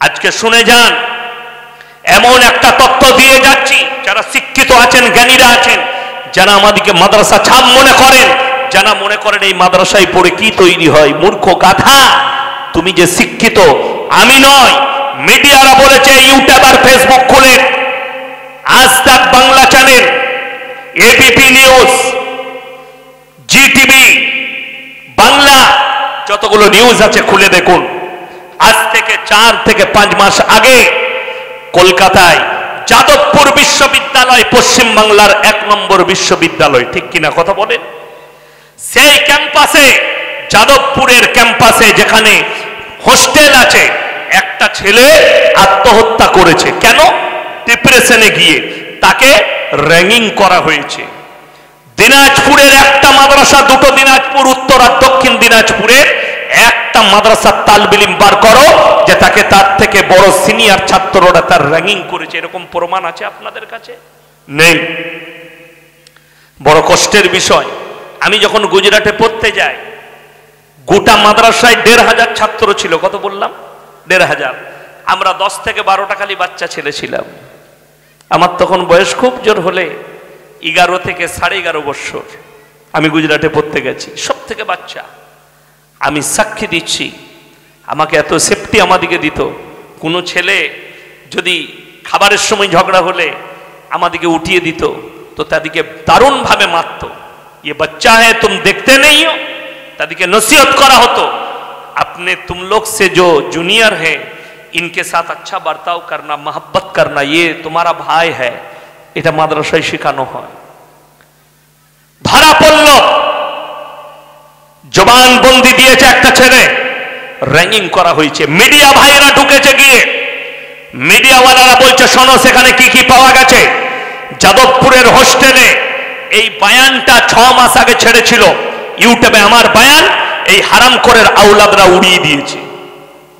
আজকে শুনে যান, এমন একটা তথ্য দিয়ে যাচ্ছি, যারা শিক্ষিত আছেন, জ্ঞানীরা আছেন, যারা আমাদেরকে মাদ্রাসা ছাপ মনে করেন, যারা মনে করেন এই মাদ্রাসায় পড়ে কি তৈরি হয়, মূর্খ গাধা। তুমি যে শিক্ষিত, আমি নয়, মিডিয়ারা বলেছে, ইউটিউব আর ফেসবুক খুলে Aaj Tak Bangla channel, ABP news, Zee TV Bangla, যতগুলো নিউজ আছে খুলে দেখুন। আজ থেকে 4 থেকে 5 মাস আগে কলকাতায় যাদবপুর বিশ্ববিদ্যালয়, পশ্চিম বাংলার 1 নম্বর বিশ্ববিদ্যালয়, ঠিক কিনা কথা বলেন, সেই ক্যাম্পাসে, যাদবপুরের ক্যাম্পাসে যেখানে হোস্টেল আছে, একটা ছেলে আত্মহত্যা করেছে। কেন? ডিপ্রেশনে গিয়ে তাকে র্যাগিং করা হয়েছে। দিনাজপুরের একটা মাদ্রাসা, দুটো দিনাজপুর, উত্তর আর দক্ষিণ দিনাজপুরের একটা মাদ্রাসার তালবিলিম বার করো যে তাকে তার থেকে বড় সিনিয়র ছাত্ররা তার র্যাগিং করেছে, এরকম প্রমাণ আছে আপনাদের কাছে? নেই। বড় কষ্টের বিষয়, আমি যখন গুজরাটে পড়তে যাই, গোটা মাদ্রাসায় 1,500 ছাত্র ছিল। কত বললাম? 1,500। আমরা 10 থেকে 12টা খালি বাচ্চা ছেলে ছিলাম। আমার তখন বয়স খুব জোর হলে 11 থেকে 11.5 বছর। আমি গুজরাটে পড়তে গেছি, সব থেকে বাচ্চা। আমি সাক্ষী দিচ্ছি, আমাকে এত সেফটি আমাদেরকে দিত। কোনো ছেলে যদি খাবারের সময় ঝগড়া হলে আমাদেরকে উঠিয়ে দিত, তো তাদেরকে দারুণভাবে মারত। ये बच्चा है, तुम देखते नहीं हो, তাদেরকে নসিহত করা হতো, अपने तुम लोग से जो जूनियर है इनके साथ अच्छा बर्ताव करना, मोहब्बत करना, ये तुम्हारा भाई है। এটা মাদ্রাসায় শেখানো হয়। ধরা পড়ল, জবানবন্দি দিয়েছে একটা ছেলে, র্যাগিং করা হয়েছে। মিডিয়া ভাইরা ঢুকেছে গিয়ে, মিডিয়াওয়ালারা বলছে, শোনো সেখানে কি কি পাওয়া গেছে। যাদবপুরের হোস্টেলে এই বায়ানটা 6 মাস আগে ছেড়েছিল ইউটিউবে, আমার বায়ান এই হারামখোরের আওলাদরা উড়িয়ে দিয়েছে।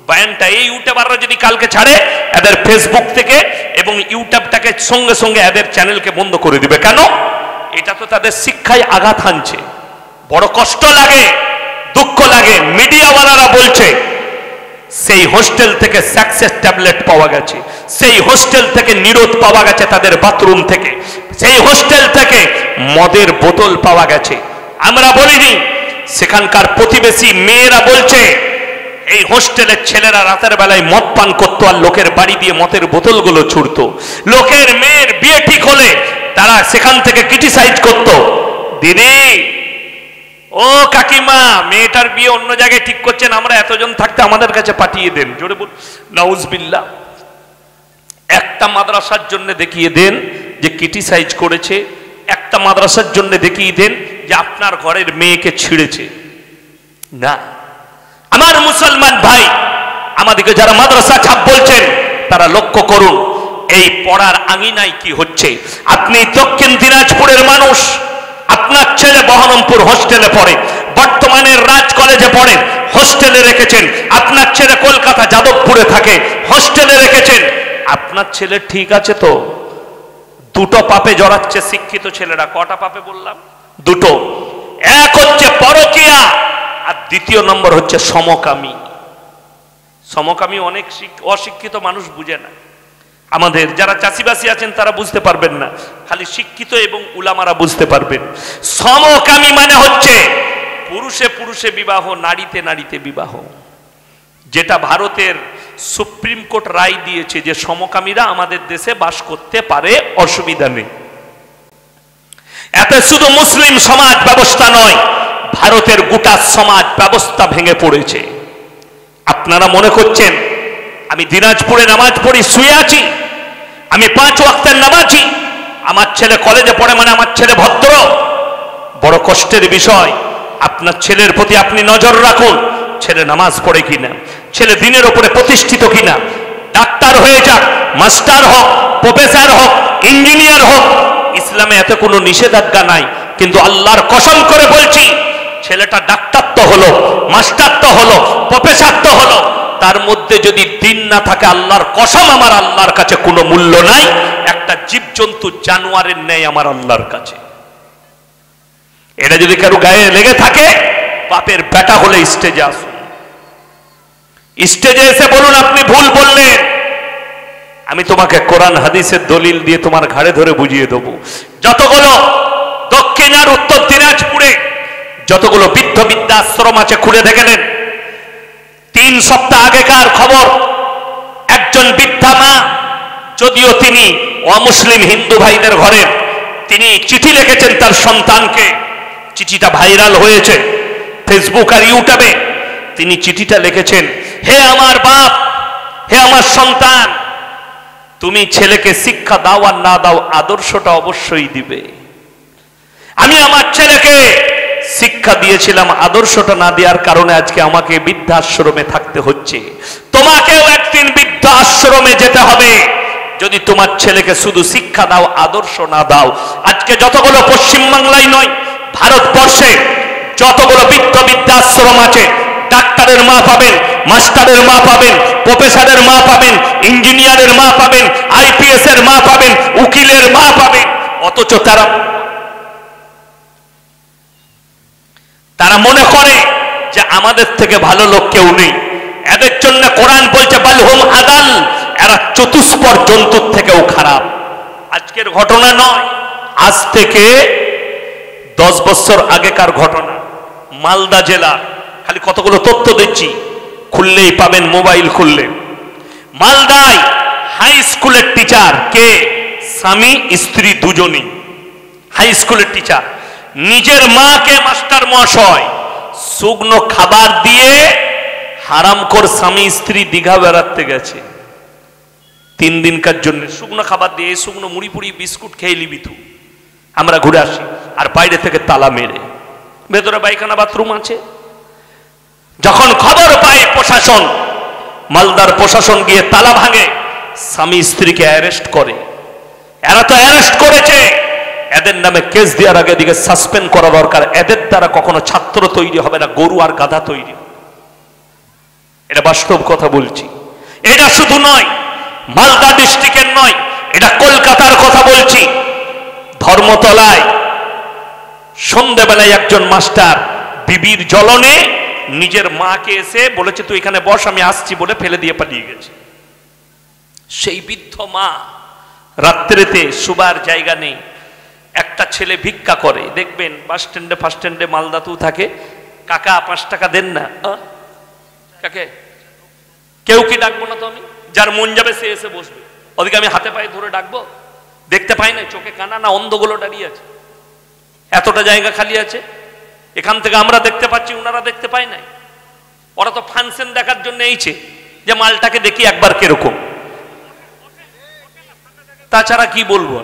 বায়ানটা এই ইউটিউবাররা যদি কালকে ছাড়ে, এদের ফেসবুক থেকে এবং ইউটিউবটাকে সঙ্গে সঙ্গে এদের চ্যানেলকে বন্ধ করে দিবে। কেন? এটা তো তাদের শিক্ষায় আঘাত হানছে। বড় কষ্ট লাগে, দুঃখ লাগে। মিডিয়াওয়ালারা বলছে সেই হোস্টেল থেকে সাকসেস ট্যাবলেট পাওয়া গেছে, সেই হোস্টেল থেকে নিরোধ পাওয়া গেছে তাদের বাথরুম থেকে, সেই হোস্টেল থেকে মদের বোতল পাওয়া গেছে। আমরা বলিনি, সেখানকার প্রতিবেশী মেয়েরা বলছে এই হোস্টেলের ছেলেরা রাতের বেলায় মদ পান করতো আর লোকের বাড়ি দিয়ে মদের বোতলগুলো ছুড়তো। লোকের মেয়ের বিয়ে ঠিক হলে তারা সেখান থেকে ক্রিটিসাইজ করত, দিদি ও কাকিমা, মেয়েটার বিয়ে অন্য জায়গায় ঠিক করছেন, আমরা এতজন থাকতে আমাদের কাছে পাঠিয়ে দেন। জোরে বল নাউজুবিল্লাহ। একটা মাদ্রাসার জন্য দেখিয়ে দেন যে ক্রিটিসাইজ করেছে, একটা মাদ্রাসার জন্য দেখিয়ে দেন যে আপনার ঘরের মেয়েকে ছিঁড়েছে। না, আমার মুসলমান ভাই, আমাদেরকে যারা মাদ্রাসা ছাপ বলছেন তারা লক্ষ্য করুন এই পড়ার আঙিনায় কি হচ্ছে। আপনি দক্ষিণ দিনাজপুরের মানুষ, আপনার ছেলে বহরমপুর হোস্টেলে পড়ে, বর্তমানে রাজ কলেজে পড়ে, হোস্টেলে রেখেছেন। আপনার ছেলে কলকাতা যাদবপুরে থাকে, হোস্টেলে রেখেছেন। আপনার ছেলে ঠিক আছে তো? দুটো পাপে জড়াচ্ছে শিক্ষিত ছেলেরা। কটা পাপে বললাম? দুটো। এক হচ্ছে পরকীয়া, আর দ্বিতীয় নম্বর হচ্ছে সমকামী। সমকামী অনেক অশিক্ষিত মানুষ বুঝে না। আমাদের যারা চাষিবাসী আছেন তারা বুঝতে পারবেন না, খালি শিক্ষিত এবং উলামারা বুঝতে পারবেন। সমকামী মানে হচ্ছে পুরুষে পুরুষে বিবাহ, নারীতে নারীতে বিবাহ, যেটা ভারতের সুপ্রিম কোর্ট রায় দিয়েছে যে সমকামীরা আমাদের দেশে বাস করতে পারে, অসুবিধা নেই। এতে শুধু মুসলিম সমাজ ব্যবস্থা নয়, ভারতের গোটা সমাজ ব্যবস্থা ভেঙে পড়েছে। আপনারা মনে করছেন আমি দিনাজপুরে নামাজ পড়ি, শুয়ে আছি, আমি 5 ওয়াক্তের নামাজি, আমার ছেলে কলেজে পড়ে মানে আমার ছেলে ভদ্র? বড় কষ্টের বিষয়। আপনার ছেলের প্রতি আপনি নজর রাখুন, ছেলে নামাজ পড়ে কিনা, ছেলে দিনের উপরে প্রতিষ্ঠিত কিনা। ডাক্তার হয়ে যাক, মাস্টার হোক, প্রফেসর হোক, ইঞ্জিনিয়ার হোক, ইসলামে এত কোনো নিষেধাজ্ঞা নাই। কিন্তু আল্লাহর কসম করে বলছি, ছেলেটা ডাক্তার তো হলো, মাস্টার তো হলো, প্রফেসর তো হলো, তার মধ্যে যদি দিন না থাকে, আল্লাহর কসম আমার আল্লাহর কাছে কোনো মূল্য নাই। একটা জীবজন্তু জানোয়ারের ন্যায় আমার আল্লাহর কাছে। এটা যদি কারো গায়ে লেগে থাকে, পাপের বেটা হলে স্টেজে আসুন, স্টেজে এসে বলুন আপনি ভুল বললেন, আমি তোমাকে কোরআন হাদিসের দলিল দিয়ে তোমার ঘাড়ে ধরে বুঝিয়ে দেবো। যতগুলো দক্ষিণ আর উত্তর দিনাজপুরে যতগুলো বৃদ্ধ বৃদ্ধাশ্রম আছে খুলে দেখেলেন। 3 সপ্তাহ আগেকার খবর, একজন বৃদ্ধা মা, যদিও তিনি অমুসলিম হিন্দু ভাইদের ঘরের, তিনি চিঠি লিখেছেন তার সন্তানকে। চিঠিটা ভাইরাল হয়েছে ফেসবুক আর ইউটিউবে। তিনি চিঠিটা লিখেছেন, হে আমার বাপ, হে আমার সন্তান, তুমি ছেলেকে শিক্ষা দাও আর না দাও, আদর্শটা অবশ্যই দিবে। আমি আমার ছেলেকে শিক্ষা দিয়েছিলাম, আদর্শটা না দেওয়ার কারণে আজকে আমাকে বৃদ্ধাশ্রমে থাকতে হচ্ছে। তোমাকেও একদিন বৃদ্ধাশ্রমে যেতে হবে যদি তোমার ছেলেকে শুধু শিক্ষা দাও, আদর্শ না দাও। আজকে যতগুলো পশ্চিমবাংলায় নয়, ভারতবর্ষে যতগুলো বৃদ্ধাশ্রম আছে, ডাক্তারের মা পাবেন, মাস্টারের মা পাবেন, প্রফেসরের মা পাবেন, ইঞ্জিনিয়ারের মা পাবেন, আইপিএস এর মা পাবেন, উকিলের মা পাবেন। অথচ তারা মনে করে যে আমাদের থেকে ভালো লোক কেউ নেই। এদের জন্য কোরআন বলছে বালহুম আদাল, এরা চতুষ্পদ জন্তুর থেকেও খারাপ। আজকের ঘটনা নয়, আজ থেকে 10 বছর আগেকার ঘটনা। মালদা জেলা, খালি কতগুলো তথ্য দিচ্ছি, খুললেই পাবেন, মোবাইল খুললে। মালদায় হাই স্কুলের টিচার, কে? স্বামী স্ত্রী দুজনই হাই স্কুলের টিচার। নিজের মাকে মাস্টার মহাশয় শুকনো খাবার দিয়ে হারামখোর স্বামী স্ত্রী দীঘা বেড়াতে গেছে 3 দিনকার জন্য। শুকনো খাবার দিয়ে, শুকনো মুড়ি পুড়ি বিস্কুট খেয়ে নিবি তুই, আমরা ঘুরে আসি। আর বাইরে থেকে তালা মেরে, ভেতরে পায়খানা বাথরুম আছে। যখন খবর পায় প্রশাসন, মালদার প্রশাসন গিয়ে তালা ভাঙে, স্বামী স্ত্রীকে অ্যারেস্ট করে। এরা তো অ্যারেস্ট করেছে, এদের নামে কেস দেওয়ার আগে এদিকে সাসপেন্ড করা দরকার। এদের দ্বারা কখনো ছাত্র তৈরি হবে না, গরু আর গাধা তৈরি। এটা বাস্তব কথা বলছি। এটা শুধু নয়, মালদা ডিস্ট্রিক্টের নয়, এটা কলকাতার কথা বলছি। ধর্মতলায় সন্ধ্যেবেলায় একজন মাস্টার বিবির জ্বলনে নিজের মাকে এসে বলেছে তুই এখানে বস, আমি আসছি বলে ফেলে দিয়ে পালিয়ে গেছে। সেই বৃদ্ধ মা, রাত্রেতে শুবার জায়গা নেই, একটা ছেলে ভিক্ষা করে। দেখবেন বাস স্ট্যান্ডে ফার্স্ট স্ট্যান্ডে মালদাতেও থাকে, কাকা 5 টাকা দেন না। কাকে কেউ কি ডাকবো না তো আমি? যার মন যাবে সে এসে বসবে। ওদিকে আমি হাতে পায়ে ধরে ডাকবো? দেখতে পাই না, চোখে কানা না অন্ধগুলো দাঁড়িয়ে আছে, এতটা জায়গা খালি আছে। এখান থেকে আমরা দেখতে পাচ্ছি, ওনারা দেখতে পায় নাই। ওরা তো ফাংশন দেখার জন্য এইছে যে মালটাকে দেখি একবার কিরকম। তাছাড়া কি বলবো?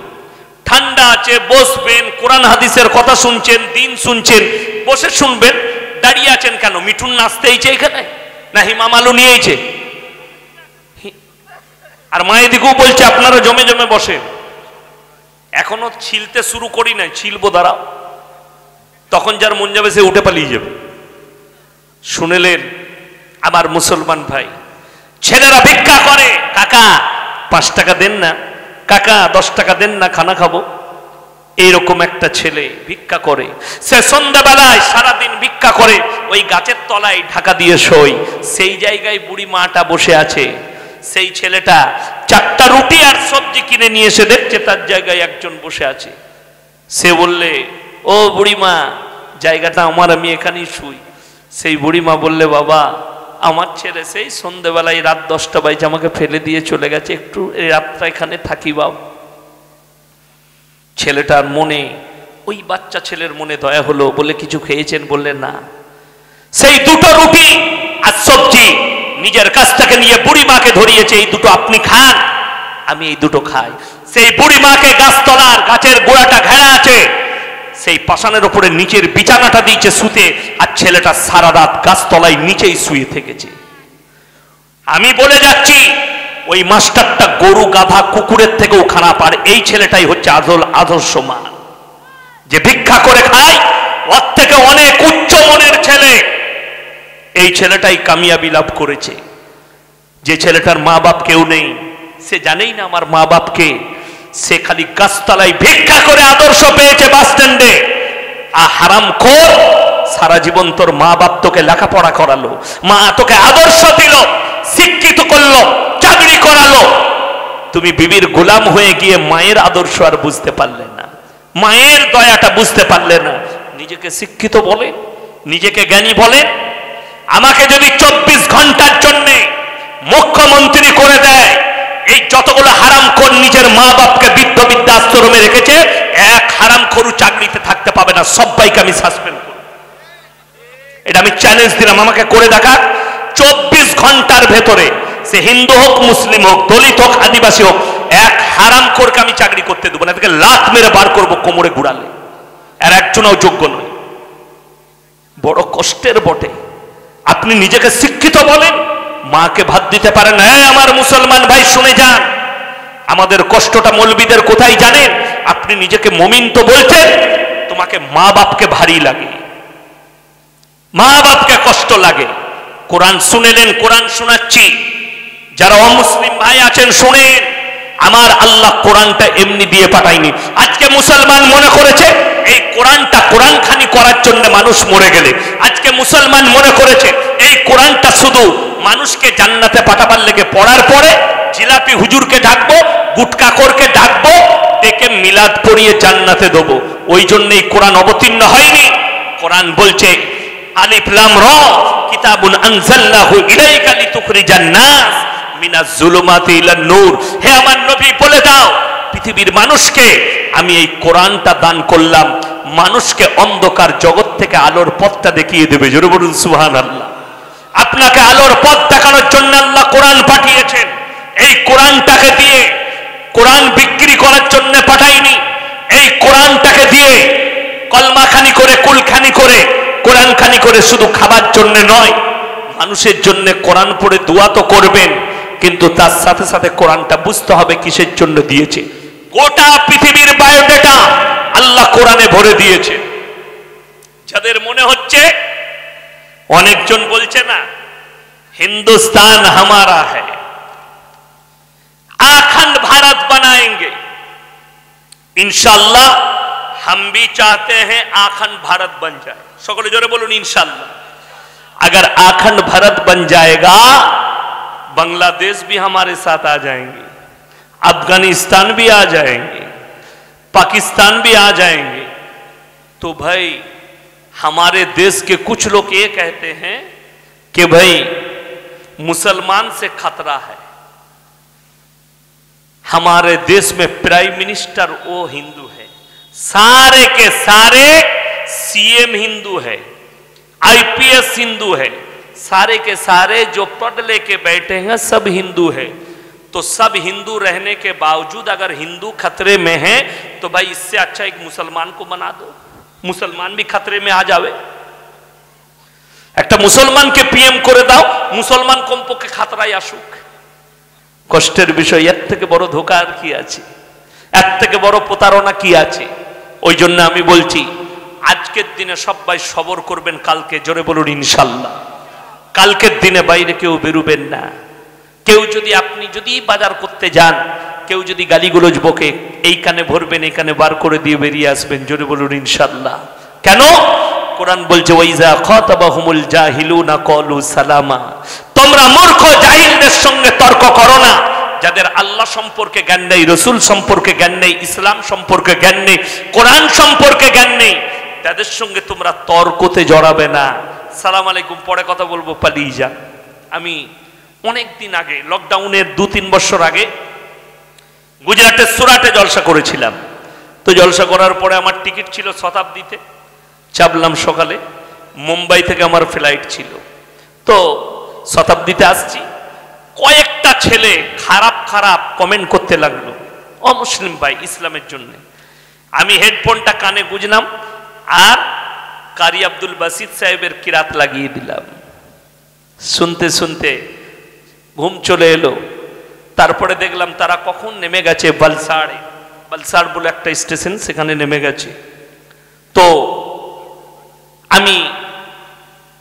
ঠান্ডা আছে, বসবেন, কোরআন হাদিসের কথা শুনছেন, দিন শুনছেন, বসে শুনবেন। দাঁড়িয়ে আছেন কেন? মিঠুন নাচতে এইছে এখানে, না হিমাম আলু নিয়েছে? আর মায়েদিকেও বলছে আপনারা জমে জমে বসেন। এখনো ছিলতে শুরু করি নাই, ছিলবো, দাঁড়াও। তখন যার মন যাবে সে উঠে পালিয়ে যাবে। শুনেলেন আমার মুসলমান ভাই, ছেলেরা ভিক্ষা করে, কাকা 5 টাকা দেন না, কাকা 10 টাকা দেন না, খানা খাবো। এইরকম একটা ছেলে ভিক্ষা করে, সে সন্ধ্যাবেলায় সারাদিন ভিক্ষা করে, ওই গাছের তলায় ঢাকা দিয়ে শোয়। সেই জায়গায় বুড়ি মাটা বসে আছে। সেই ছেলেটা 4টা রুটি আর সবজি কিনে নিয়ে এসে দেখছে তার জায়গায় একজন বসে আছে। সে বললে, ও বুড়িমা, জায়গাটা আমার, আমি এখানেই শুই। সেই বুড়িমা বললে, বাবা আমার ছেলে সেই সন্ধ্যেবেলায় রাত 10টা বাজে আমাকে ফেলে দিয়ে চলে গেছে, একটু এই রাতটা এখানে থাকি বাবা। ছেলেটার মনে, ওই বাচ্চা ছেলের মনে দয়া হলো, বলে কিছু খেয়েছেন? বললে না। সেই 2টো রুটি আর সবজি নিজের কাছ থেকে নিয়ে বুড়িমাকে ধরিয়েছে, এই 2টো আপনি খান, আমি এই 2টো খাই। সেই বুড়িমাকে গাছতলার, গাছের গোড়াটা ঘেরা আছে, সেই পাশানের উপরে নিচের বিছানাটা দিয়েছে শুতে, আর ছেলেটা সারা রাত গাছতলায় নিচেই শুয়ে থেকেছে। আমি বলে যাচ্ছি, ওই মাস্টারটা গরু গাধা কুকুরের থেকেও খারাপ। আর এই ছেলেটাই হচ্ছে আদর্শ মান, যে ভিক্ষা করে খায়, ওর থেকে অনেক উচ্চ মনের ছেলে। এই ছেলেটাই কামিয়াবি লাভ করেছে। যে ছেলেটার মা বাপ কেউ নেই, সে জানেই না আমার মা বাপকে, সে খালি গাছতলায় ভিক্ষা করে আদর্শ পেয়েছে বাস স্ট্যান্ডে। আর হারামখোর, সারা জীবন তোর মা বাপ তোকে লেখাপড়া করালো, মা তোকে আদর্শ দিল, শিক্ষিত করলো, চাকরি করালো, তুমি বিবির গোলাম হয়ে গিয়ে মায়ের আদর্শ আর বুঝতে পারলে না, মায়ের দয়াটা বুঝতে পারলে না। নিজেকে শিক্ষিত বলে, নিজেকে জ্ঞানী বলে। আমাকে যদি 24 ঘন্টার জন্য মুখ্যমন্ত্রী করে দেয়, এই যতগুলো হারামখোর নিজের মা বাপকে বৃদ্ধ বৃদ্ধাশ্রমে রেখেছে, এক হারামখোর চাকরিতে থাকতে পাবে না, সবাইকে আমি সাসপেন্ড করব। এটা আমি চ্যালেঞ্জ দিলাম, আমাকে করে দেখা। 24 ঘন্টার ভেতরে সে হিন্দু হোক, মুসলিম হোক, দলিত হোক, আদিবাসী হোক, এক হারামখোরকে আমি চাকরি করতে দেবো না। তাকে লাত মেরে বার করবো কোমরে গুড়ালে, আর একজনও যোগ্য নয়। বড় কষ্টের বটে। আপনি নিজেকে শিক্ষিত বলেন, মাকে ভাত দিতে পারেন না। আমার মুসলমান ভাই শুনে যান, আমাদের কষ্টটা মৌলবীদের কোথায় জানেন? আপনি নিজেকে মুমিন তো বলছেন, তোমাকে মা বাপকে ভারী লাগে, মা বাপকে কষ্ট লাগে। কোরআন শুনেলেন, কোরআন শোনাচ্ছি, যারা অমুসলিম ভাই আছেন শুনেন। আমার আল্লাহ কোরআনটা এমনি দিয়ে পাঠায়নি। আজকে মুসলমান মনে করেছে এই কোরআনটা কোরআনখানি করার জন্য মানুষ মরে গেলে, আজকে মুসলমান মনে করেছে এই কোরআনটা শুধু মানুষকে জান্নাতে পাঠাবার লেগে পড়ার পরে জিলাপি হুজুরকে ডাকবো, গুটকাখোরকে ডাকবো, ডেকে মিলাদ পড়িয়ে জান্নাতে দেবো। ওই জন্যই কোরআন অবতীর্ণ হয়নি। কোরআন বলছে আলিফ লাম র কিতাবুন আনজালনাহু ইলাইকা লিতুখরিজান নাস মিনাজ যুলুমাতি ইলান নূর। হে আমার নবী বলে দাও পৃথিবীর মানুষকে আমি এই কোরআনটা দান করলাম, মানুষকে অন্ধকার জগৎ থেকে আলোর পথটা দেখিয়ে দেবে। জোরে বলুন সুবহানাল্লাহ। আপনাকে আলোর পথ দেখানোর জন্য আল্লাহ কোরআন পাঠিয়েছেন। এই কোরআনটাকে দিয়ে কোরআন বিক্রি করার জন্য পাঠাইনি। এই কোরআনটাকে দিয়ে কলমাখানি করে, কুলখানি করে, কোরআনখানি করে শুধু খাবার জন্য নয়, মানুষের জন্য কোরআন পড়ে দোয়া তো করবেন, কিন্তু তার সাথে সাথে কোরআনটা বুঝতে হবে কিসের জন্য দিয়েছে। গোটা পৃথিবীর বায়োডাটা আল্লাহ কোরআনে ভরে দিয়েছে। যাদের মনে হচ্ছে, অনেকজন বলছে না হিন্দুস্তান হামারা হ্যায়, अखंड भारत बनाएंगे, इंशाल्लाह हम भी चाहते हैं अखंड भारत बन जाए। সকলে জোরে বলুন इंशाल्लाह। अगर अखंड भारत बन जाएगा, बांग्लादेश भी हमारे साथ आ जाएंगे, अफगानिस्तान भी आ जाएंगे, पाकिस्तान भी आ जाएंगे। तो भाई हमारे देश के कुछ लोग ये कहते हैं कि भाई मुसलमान से खतरा है। हमारे देश में प्राइम मिनिस्टर वो हिंदू है, सारे के सारे सीएम हिंदू है, आईपीएस हिंदू है, सारे के सारे जो पढ़ लेके बैठे हैं सब हिंदू है। तो सब हिंदू रहने के बावजूद अगर हिंदू खतरे में है तो भाई इससे अच्छा एक मुसलमान को बना दो, मुसलमान भी खतरे में आ जावे। একটা মুসলমানকে পিএম করে দাও, মুসলমান কমপক্ষে খাতরায় আসুক। কষ্টের বিষয়, এর থেকে বড় ধোঁকা আর কি আছে? এর থেকে বড় প্রতারণা কি আছে? ওই জন্য আমি বলছি আজকের দিনে সবাই সবর করবেন, কালকে জোরে বলুন ইনশাল্লাহ। কালকের দিনে বাইরে কেউ বেরুবেন না। কেউ যদি, আপনি যদি বাজার করতে যান, কেউ যদি গালিগুলোজ বকে, এই কানে ভরবেন, এই কানে বার করে দিয়ে বেরিয়ে আসবেন। জোরে বলুন ইনশাল্লাহ। কেন? কোরআন বলছে ওয়াইজা খাতাবাহুমুল জাহিলুনা ক্বালু সালামা। তোমরা মূর্খ জাহিলদের সঙ্গে তর্ক করো না, যাদের আল্লাহ সম্পর্কে জ্ঞান নেই, রসুল সম্পর্কে জ্ঞান নেই, ইসলাম সম্পর্কে জ্ঞান নেই, কোরআন সম্পর্কে জ্ঞান নেই, তাদের সঙ্গে তোমরা তর্কতে জড়াবে না। সালাম আলাইকুম পরে কথা বলবো, পালিয়ে যান। আমি অনেক দিন আগে, লকডাউনের 2-3 বছর আগে গুজরাটের সুরাটে জলসা করেছিলাম। তো জলসা করার পরে আমার টিকিট ছিল শতাব্দীতে, চাপলাম সকালে, মুম্বাই থেকে আমার ফ্লাইট ছিল। তো শতাব্দীতে আসছি, কয়েকটা ছেলে খারাপ খারাপ কমেন্ট করতে লাগলো, অমুসলিম ভাই ইসলামের জন্য। আমি হেডফোনটা কানে গুঁজলাম আর কারি আব্দুল বাসিদ সাহেবের কিরাত লাগিয়ে দিলাম। শুনতে শুনতে ঘুম চলে এলো। তারপরে দেখলাম তারা কখন নেমে গেছে বলসাড়ে, বলসাড় বলে একটা স্টেশন, সেখানে নেমে গেছে। তো আমি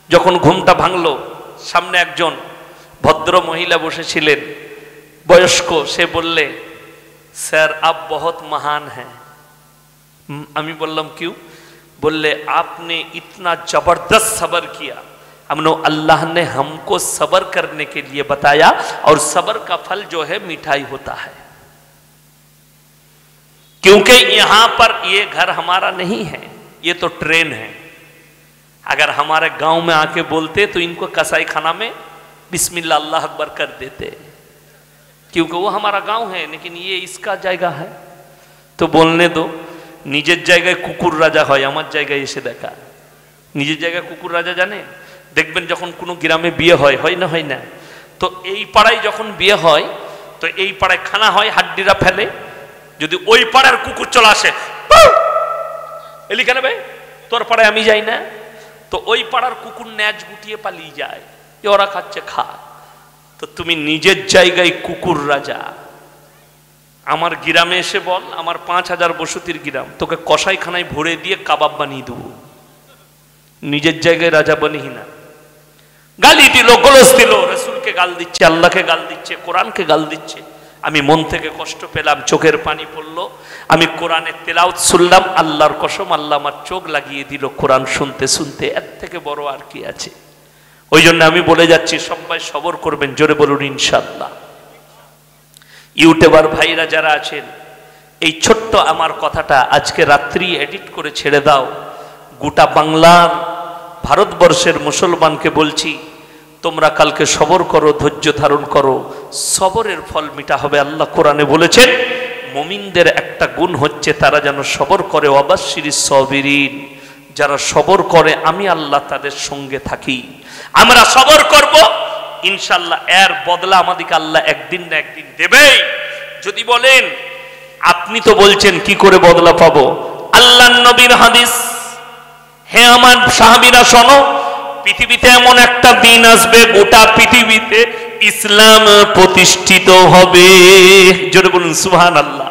যখন ঘুমটা ভাঙলো, সামনে একজন ভদ্র মহিলা বসেছিলেন, বয়স্ক, সে বললে স্যার আপ বহুত মহান হ্যাঁ। আমি বললাম क्यों? बोले आपने इतना जबरदस्त सबर किया, हमने अल्लाह ने हमको सबर करने के लिए बताया और सबर का फल जो है मिठाई होता है। क्योंकि यहां पर ये घर हमारा नहीं है, ये तो ट्रेन है। अगर हमारे गांव में आके बोलते तो इनको कसाई खाना में बिस्मिल्लाह अल्लाह अकबर कर देते, क्योंकि वो हमारा गांव है, लेकिन ये इसका जगह है। तो बोलने दो, निजेर জায়গায় কুকুর রাজা হয়, আমার জায়গায় এসে দেখা। নিজের জায়গায় কুকুর রাজা জানে, দেখবেন যখন কোনো গ্রামে বিয়ে হয়, হয় না হয় না, তো এই পাড়ায় যখন বিয়ে হয় তো এই পাড়ায় খানা হয়, হাড্ডিরা ফেলে, যদি ওই পাড়ার কুকুর চলে আসে, এলি কেন ভাই তোর পাড়ায় আমি যাই না, তো ওই পাড়ার কুকুর ন্যাজ গুটিয়ে পালিয়ে যায়, ওরা খাচ্ছে খা। তো তুমি নিজের জায়গায় কুকুর রাজা। আমার গ্রামে এসে বল, আমার 5000 বসতির গ্রাম, তোকে কসাইখানায় ভরে দিয়ে কাবাব বানিয়ে দেবো। নিজের জায়গায় রাজা বানিয়ে না। গালি দিল, গোলস দিল, রসুলকে গাল দিচ্ছে, আল্লাহকে গাল দিচ্ছে, কোরআনকে গাল দিচ্ছে। আমি মন থেকে কষ্ট পেলাম, চোখের পানি পড়লো। আমি কোরআনের তেলাওয়াত শুনলাম, আল্লাহর কসম আল্লাহ আমার চোখ লাগিয়ে দিল কোরআন শুনতে শুনতে। এর থেকে বড় আর কি আছে? ওই জন্য আমি বলে যাচ্ছি, সবাই সবর করবেন, জোরে বলুন ইনশাআল্লাহ। ইউটিউবার ভাইরা যারা আছেন, এই ছোট্ট আমার কথাটা আজকে রাত্রি এডিট করে ছেড়ে দাও। গোটা বাংলার ভারতবর্ষের মুসলমানকে বলছি, তোমরা কালকে সবর করো, ধৈর্য ধারণ করো, সবরের ফল মিঠা হবে। আল্লাহ কোরআনে বলেছেন, মুমিনদের একটা গুণ হচ্ছে তারা যেন সবর করে, ওয়াবাশশিরিস সাবিরিন, যারা সবর করে আমি আল্লাহ তাদের সঙ্গে থাকি। আমরা সবর করব ইনশাআল্লাহ, এর বদলা আমাদেরকে আল্লাহ একদিন না একদিন দেবেই। যদি বলেন আপনি তো বলছেন কি করে বদলা পাবো, আল্লাহর নবীর হাদিস, হে আমার সাহাবীরা শোনো, পৃথিবীতে এমন একটা দিন আসবে, গোটা পৃথিবীতে ইসলাম প্রতিষ্ঠিত হবে। জোরে বলুন সুবহানাল্লাহ।